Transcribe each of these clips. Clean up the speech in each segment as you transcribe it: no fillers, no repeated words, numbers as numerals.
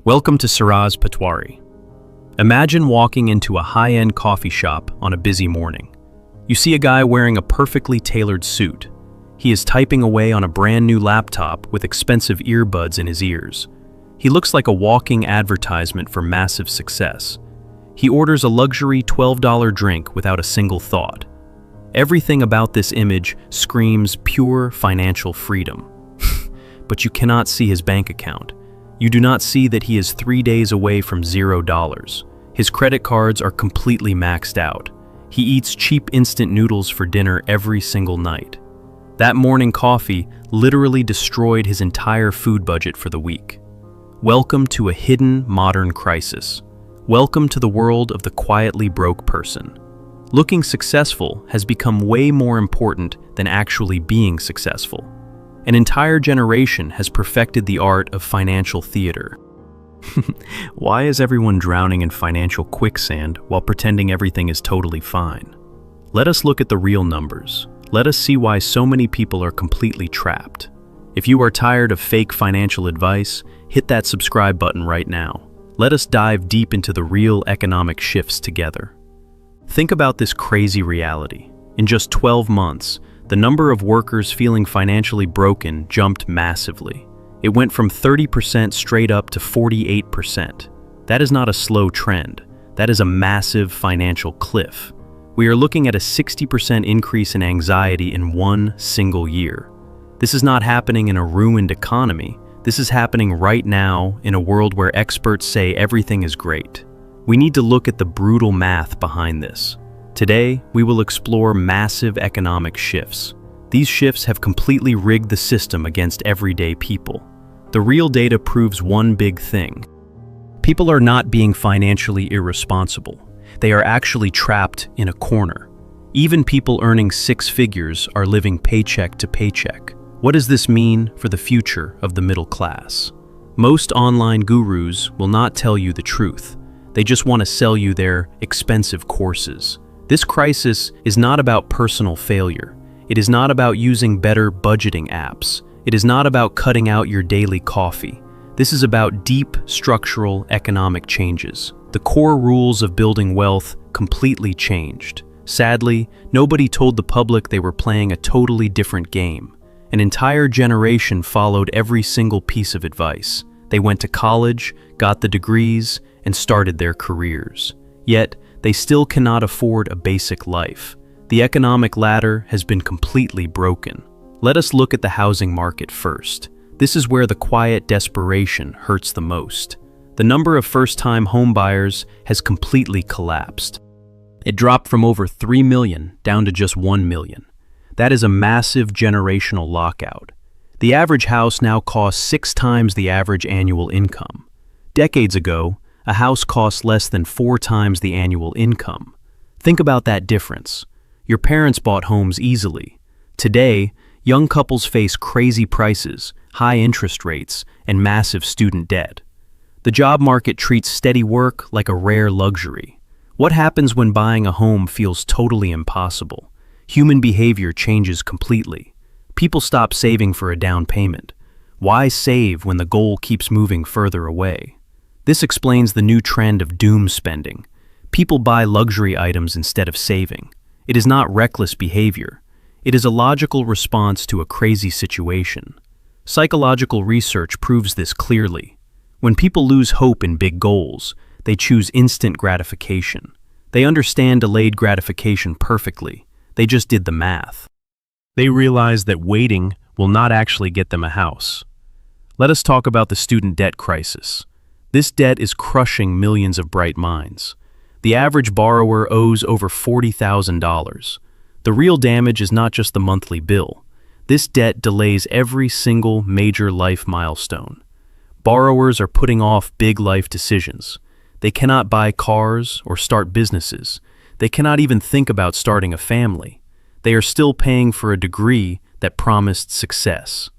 Welcome to Siraz, Patwari. Imagine walking into a high-end coffee shop on a busy morning. You see a guy wearing a perfectly tailored suit. He is typing away on a brand new laptop with expensive earbuds in his ears. He looks like a walking advertisement for massive success. He orders a luxury $12 drink without a single thought. Everything about this image screams pure financial freedom. But you cannot see his bank account. You do not see that he is 3 days away from $0. His credit cards are completely maxed out. He eats cheap instant noodles for dinner every single night. That morning coffee literally destroyed his entire food budget for the week. Welcome to a hidden modern crisis. Welcome to the world of the quietly broke person. Looking successful has become way more important than actually being successful. An entire generation has perfected the art of financial theater. Why is everyone drowning in financial quicksand while pretending everything is totally fine? Let us look at the real numbers. Let us see why so many people are completely trapped. If you are tired of fake financial advice, hit that subscribe button right now. Let us dive deep into the real economic shifts together. Think about this crazy reality. In just 12 months, the number of workers feeling financially broken jumped massively. It went from 30% straight up to 48%. That is not a slow trend. That is a massive financial cliff. We are looking at a 60% increase in anxiety in one single year. This is not happening in a ruined economy. This is happening right now in a world where experts say everything is great. We need to look at the brutal math behind this. Today, we will explore massive economic shifts. These shifts have completely rigged the system against everyday people. The real data proves one big thing. People are not being financially irresponsible. They are actually trapped in a corner. Even people earning 6 figures are living paycheck to paycheck. What does this mean for the future of the middle class? Most online gurus will not tell you the truth. They just want to sell you their expensive courses. This crisis is not about personal failure. It is not about using better budgeting apps. It is not about cutting out your daily coffee. This is about deep structural economic changes. The core rules of building wealth completely changed. Sadly, nobody told the public they were playing a totally different game. An entire generation followed every single piece of advice. They went to college, got the degrees, and started their careers. Yet, they still cannot afford a basic life. The economic ladder has been completely broken. Let us look at the housing market first. This is where the quiet desperation hurts the most. The number of first-time homebuyers has completely collapsed. It dropped from over 3 million down to just 1 million. That is a massive generational lockout. The average house now costs 6 times the average annual income. Decades ago, a house costs less than 4 times the annual income. Think about that difference. Your parents bought homes easily. Today, young couples face crazy prices, high interest rates, and massive student debt. The job market treats steady work like a rare luxury. What happens when buying a home feels totally impossible? Human behavior changes completely. People stop saving for a down payment. Why save when the goal keeps moving further away? This explains the new trend of doom spending. People buy luxury items instead of saving. It is not reckless behavior. It is a logical response to a crazy situation. Psychological research proves this clearly. When people lose hope in big goals, they choose instant gratification. They understand delayed gratification perfectly. They just did the math. They realize that waiting will not actually get them a house. Let us talk about the student debt crisis. This debt is crushing millions of bright minds. The average borrower owes over $40,000. The real damage is not just the monthly bill. This debt delays every single major life milestone. Borrowers are putting off big life decisions. They cannot buy cars or start businesses. They cannot even think about starting a family. They are still paying for a degree that promised success.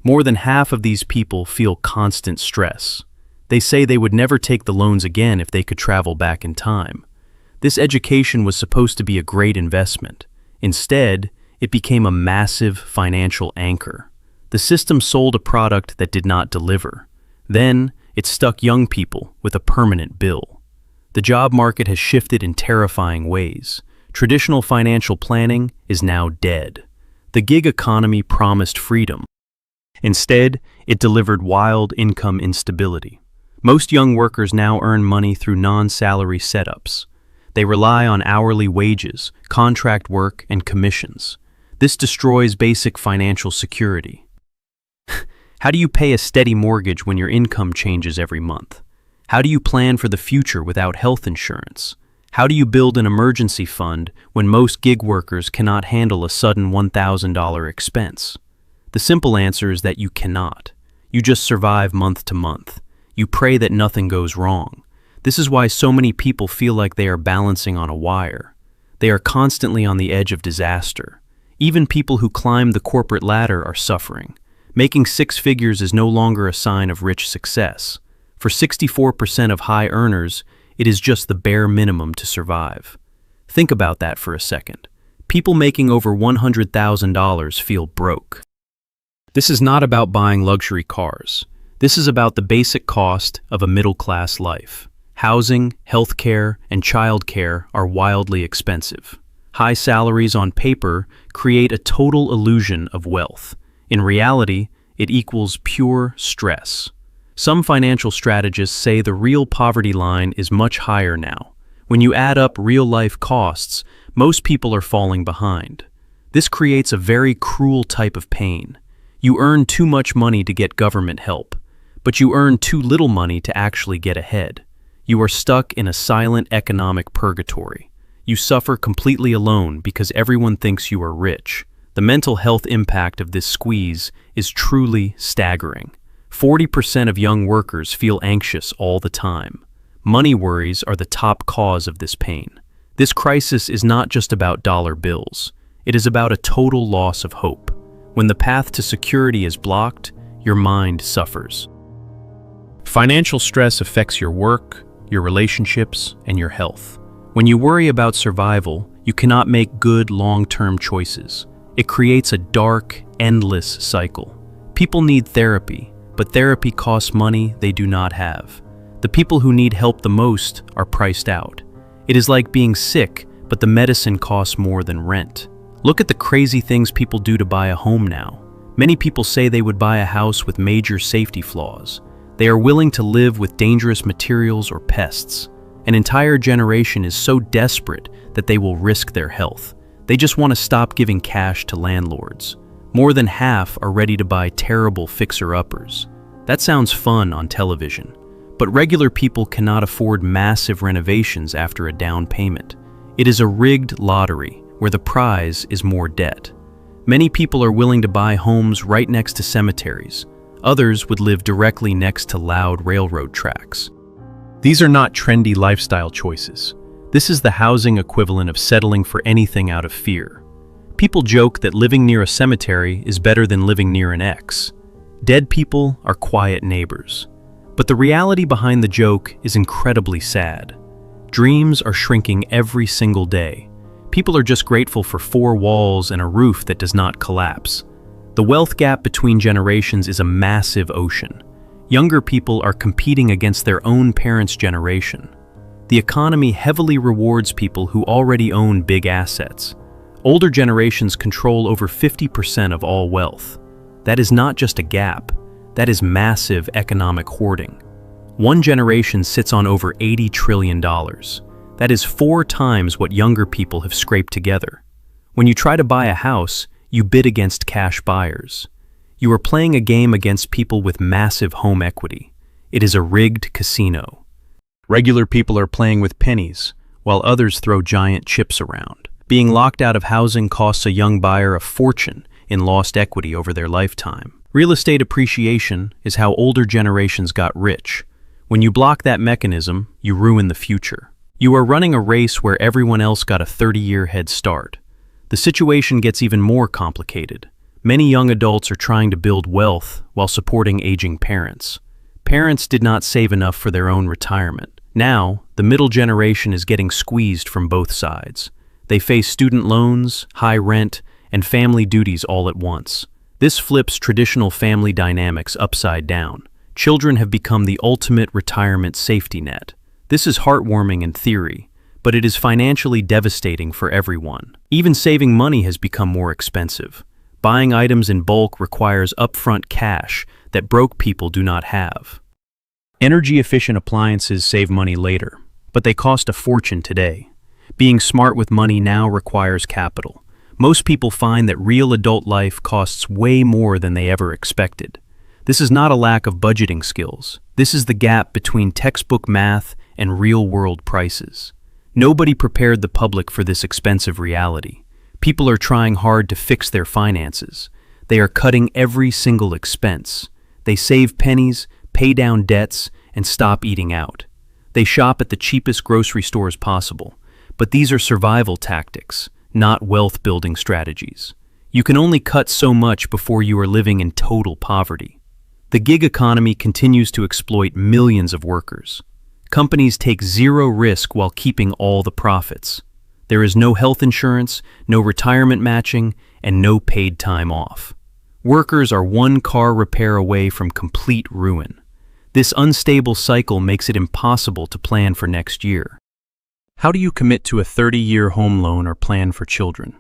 More than half of these people feel constant stress. They say they would never take the loans again if they could travel back in time. This education was supposed to be a great investment. Instead, it became a massive financial anchor. The system sold a product that did not deliver. Then, It's stuck young people with a permanent bill. The job market has shifted in terrifying ways. Traditional financial planning is now dead. The gig economy promised freedom. Instead, it delivered wild income instability. Most young workers now earn money through non-salary setups. They rely on hourly wages, contract work, and commissions. This destroys basic financial security. How do you pay a steady mortgage when your income changes every month? How do you plan for the future without health insurance? How do you build an emergency fund when most gig workers cannot handle a sudden $1,000 expense? The simple answer is that you cannot. You just survive month to month. You pray that nothing goes wrong. This is why so many people feel like they are balancing on a wire. They are constantly on the edge of disaster. Even people who climb the corporate ladder are suffering. Making six figures is no longer a sign of rich success. For 64% of high earners, it is just the bare minimum to survive. Think about that for a second. People making over $100,000 feel broke. This is not about buying luxury cars. This is about the basic cost of a middle-class life. Housing, healthcare, and childcare are wildly expensive. High salaries on paper create a total illusion of wealth. In reality, it equals pure stress. Some financial strategists say the real poverty line is much higher now. When you add up real-life costs, most people are falling behind. This creates a very cruel type of pain. You earn too much money to get government help, but you earn too little money to actually get ahead. You are stuck in a silent economic purgatory. You suffer completely alone because everyone thinks you are rich. The mental health impact of this squeeze is truly staggering. 40% of young workers feel anxious all the time. Money worries are the top cause of this pain. This crisis is not just about dollar bills. It is about a total loss of hope. When the path to security is blocked, your mind suffers. Financial stress affects your work, your relationships, and your health. When you worry about survival, you cannot make good long-term choices. It creates a dark, endless cycle. People need therapy, but therapy costs money they do not have. The people who need help the most are priced out. It is like being sick, but the medicine costs more than rent. Look at the crazy things people do to buy a home now. Many people say they would buy a house with major safety flaws. They are willing to live with dangerous materials or pests. An entire generation is so desperate that they will risk their health. They just want to stop giving cash to landlords. More than half are ready to buy terrible fixer-uppers. That sounds fun on television, but regular people cannot afford massive renovations after a down payment. It is a rigged lottery where the prize is more debt. Many people are willing to buy homes right next to cemeteries. Others would live directly next to loud railroad tracks. These are not trendy lifestyle choices. This is the housing equivalent of settling for anything out of fear. People joke that living near a cemetery is better than living near an ex. Dead people are quiet neighbors. But the reality behind the joke is incredibly sad. Dreams are shrinking every single day. People are just grateful for four walls and a roof that does not collapse. The wealth gap between generations is a massive ocean. Younger people are competing against their own parents' generation. The economy heavily rewards people who already own big assets. Older generations control over 50% of all wealth. That is not just a gap, that is massive economic hoarding. One generation sits on over $80 trillion. That is 4 times what younger people have scraped together. When you try to buy a house, you bid against cash buyers. You are playing a game against people with massive home equity. It is a rigged casino. Regular people are playing with pennies, while others throw giant chips around. Being locked out of housing costs a young buyer a fortune in lost equity over their lifetime. Real estate appreciation is how older generations got rich. When you block that mechanism, you ruin the future. You are running a race where everyone else got a 30-year head start. The situation gets even more complicated. Many young adults are trying to build wealth while supporting aging parents. Parents did not save enough for their own retirement. Now, the middle generation is getting squeezed from both sides. They face student loans, high rent, and family duties all at once. This flips traditional family dynamics upside down. Children have become the ultimate retirement safety net. This is heartwarming in theory, but it is financially devastating for everyone. Even saving money has become more expensive. Buying items in bulk requires upfront cash that broke people do not have. Energy-efficient appliances save money later, but they cost a fortune today. Being smart with money now requires capital. Most people find that real adult life costs way more than they ever expected. This is not a lack of budgeting skills. This is the gap between textbook math and real-world prices. Nobody prepared the public for this expensive reality. People are trying hard to fix their finances. They are cutting every single expense. They save pennies, pay down debts, and stop eating out. They shop at the cheapest grocery stores possible. But these are survival tactics, not wealth-building strategies. You can only cut so much before you are living in total poverty. The gig economy continues to exploit millions of workers. Companies take zero risk while keeping all the profits. There is no health insurance, no retirement matching, and no paid time off. Workers are one car repair away from complete ruin. This unstable cycle makes it impossible to plan for next year. How do you commit to a 30-year home loan or plan for children?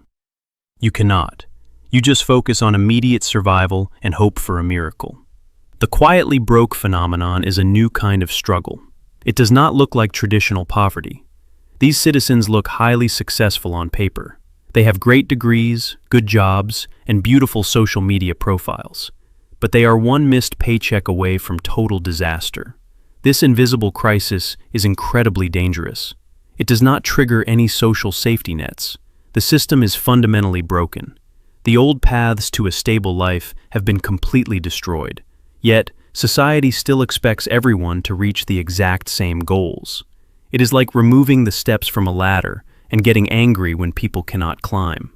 You cannot. You just focus on immediate survival and hope for a miracle. The quietly broke phenomenon is a new kind of struggle. It does not look like traditional poverty. These citizens look highly successful on paper. They have great degrees, good jobs, and beautiful social media profiles. But they are one missed paycheck away from total disaster. This invisible crisis is incredibly dangerous. It does not trigger any social safety nets. The system is fundamentally broken. The old paths to a stable life have been completely destroyed. Yet, society still expects everyone to reach the exact same goals. It is like removing the steps from a ladder and getting angry when people cannot climb.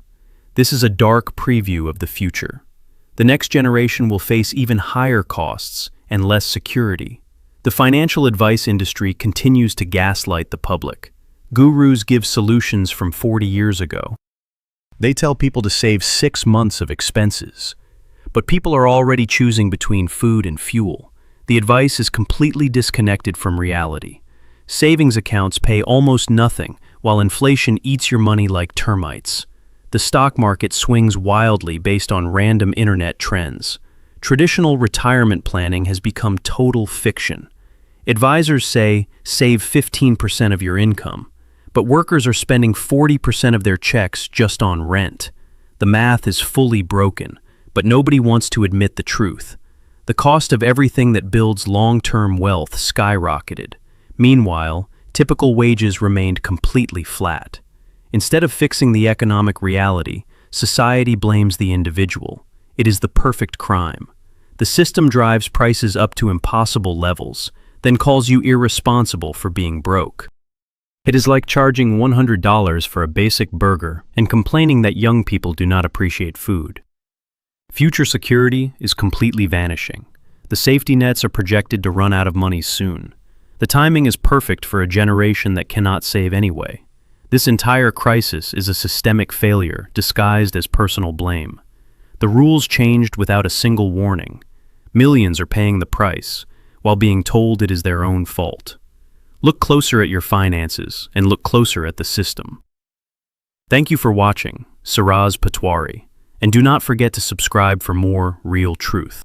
This is a dark preview of the future. The next generation will face even higher costs and less security. The financial advice industry continues to gaslight the public. Gurus give solutions from 40 years ago. They tell people to save 6 months of expenses. But people are already choosing between food and fuel. The advice is completely disconnected from reality. Savings accounts pay almost nothing, while inflation eats your money like termites. The stock market swings wildly based on random internet trends. Traditional retirement planning has become total fiction. Advisors say, save 15% of your income, but workers are spending 40% of their checks just on rent. The math is fully broken. But nobody wants to admit the truth. The cost of everything that builds long-term wealth skyrocketed. Meanwhile, typical wages remained completely flat. Instead of fixing the economic reality, society blames the individual. It is the perfect crime. The system drives prices up to impossible levels, then calls you irresponsible for being broke. It is like charging $100 for a basic burger and complaining that young people do not appreciate food. Future security is completely vanishing. The safety nets are projected to run out of money soon. The timing is perfect for a generation that cannot save anyway. This entire crisis is a systemic failure disguised as personal blame. The rules changed without a single warning. Millions are paying the price, while being told it is their own fault. Look closer at your finances and look closer at the system. Thank you for watching, Siraz Patwari. And do not forget to subscribe for more real truth.